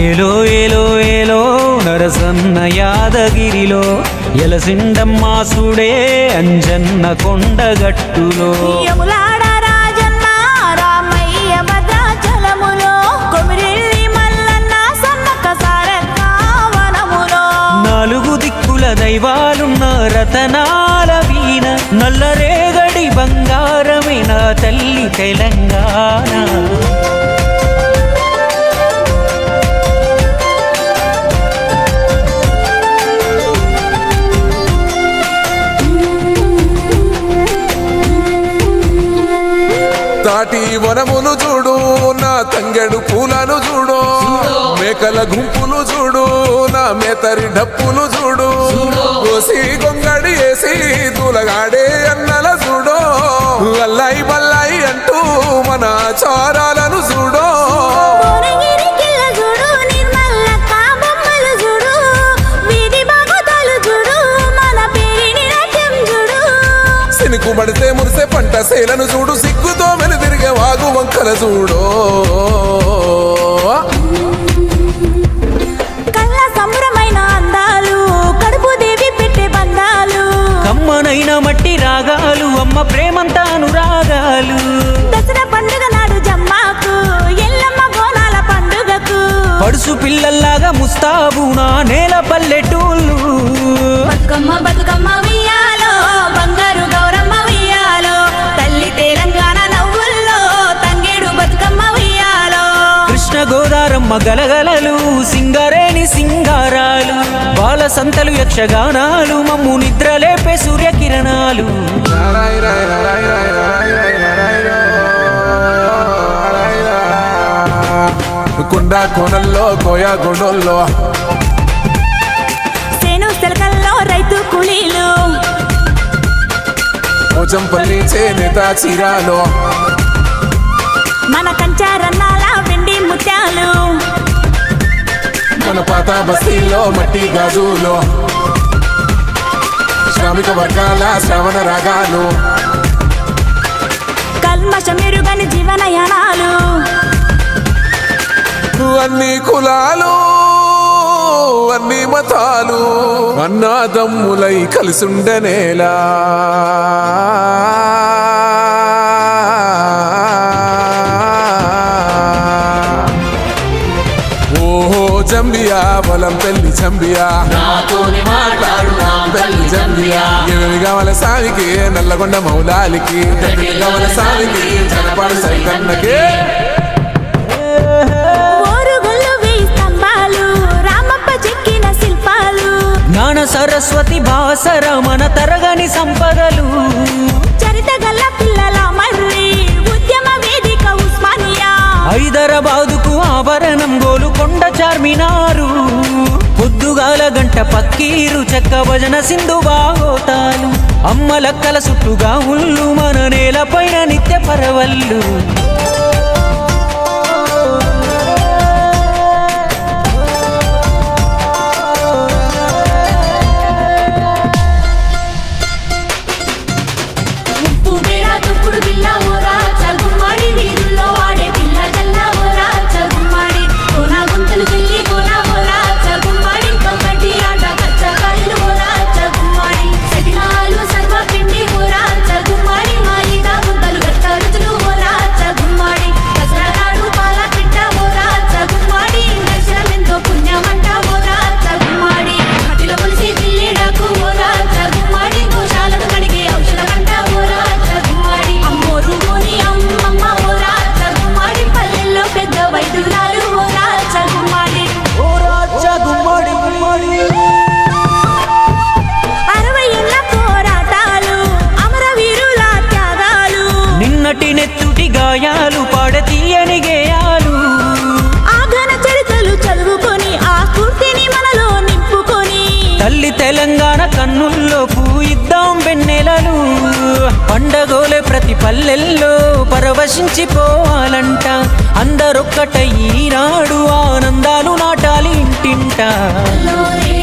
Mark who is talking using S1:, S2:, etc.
S1: ఏలో ఏలో ఏలో నరసన్న యాదగిరిలో ఎలసిండమ్మ సుడే అంజన్న కొండగట్టులో నాలుగు దిక్కుల దైవాలున్న రతనాల వీణ నల్లరేగడి బంగారమైన తల్లి తెలంగాణ.
S2: తాటి వనములు చూడు, నా తంగెడు పూలను చూడు, మేకల గుంపులు చూడు, నా మేతరి డప్పులు చూడు, కోసి గొంగడి వేసి తూలగాడే అన్నల చూడు, అల్లాయి బల్లాయి అంటూ మన చారాలను చూడు. సినుకు పడితే మురిసే పంట సేలను చూడు, సిగ్గుతో వెనుదిరిగే వాగు వంకల చూడు.
S3: కళ్ళ సంబరమైన అందాలు, కడుపు దేవి పెట్టే బంధాలు,
S1: కమ్మనైన మట్టి రాగాలు, అమ్మ ప్రేమంతా అనురాగాలు.
S3: దసరా పండుగ నాడు జమ్మాకు, ఎల్లమ్మ బోనాల పండుగకు
S1: పడుసు పిల్లల్లాగా ముస్తాబు నా నేల పల్లెటూళ్ళు.
S3: బతుకమ్మ బతుకమ్మ వియ్యాలో, బంగారు గౌరమ్మ వియ్యాలో, తల్లి తెలంగాణ నవ్వుల్లో తంగేడు బతుకమ్మ వియ్యాలో.
S1: కృష్ణ గోదారమ్మ గలగలలు, సింగరేణి సింగారాలు, బాల సంతలు యక్షగానాలు, మమ్ము నిద్రలేపే సూర్యకిరణాలు.
S2: కొండ కోనల్లో కోయా గుండోల్లో,
S3: సేను సెలకల్లో రైతు కూలీలు,
S2: పోచంపల్లి చేనేత చీరాలో,
S3: మన కంచారన్నాల వెండి ముత్యాలు,
S2: మన పాత బస్తీల్లో మట్టి గాజులో, శ్రామిక వర్గాల శ్రవణ రాగాలు,
S3: కల్మషమెరుగని జీవనయానాలు.
S2: అన్ని కులాలు అన్ని మతాలు అన్నాదమ్ములై కలిసుండనేలా. ఓహో జంబియా బలం పెళ్లి జంబియా, పెళ్లి జంబియా. ఏమి కావాల సామికి నల్లగొండ మౌలాలికి, కావాల సామికి జనపాడు సైతన్నకి.
S1: జ్ఞాన సరస్వతి భాసర మన తరగని సంపదలు,
S3: చరిత గల్ల పిల్లల మర్రి ఉద్యమ వేదిక ఉస్మానియా.
S1: హైదరాబాదుకు ఆభరణం గోలుకొండ చార్మినారు, పొద్దుగాల గంట పక్కీరు చెక్క భజన సింధు బాగోతాలు, అమ్మలక్కల చుట్టుగా ఉల్లు మన నేలపైన నిత్య పరవళ్ళు. నిన్నటి నెత్తుటి గాయాలు పాడతీయని గేయాలు
S3: ఆ ఘన చరిత్రలు చదువుకొని ఆ స్ఫూర్తిని మనలో నింపుకొని
S1: తల్లి తెలంగాణ కన్నుల్లో పూయిద్దాం వెన్నెలలు పండగోలే ప్రతి పల్లెల్లో పరవశించిపోవాలంట అందరొక్కటై ఈనాడు ఆనందాలు నాటాలి ఇంటింట
S3: లోనే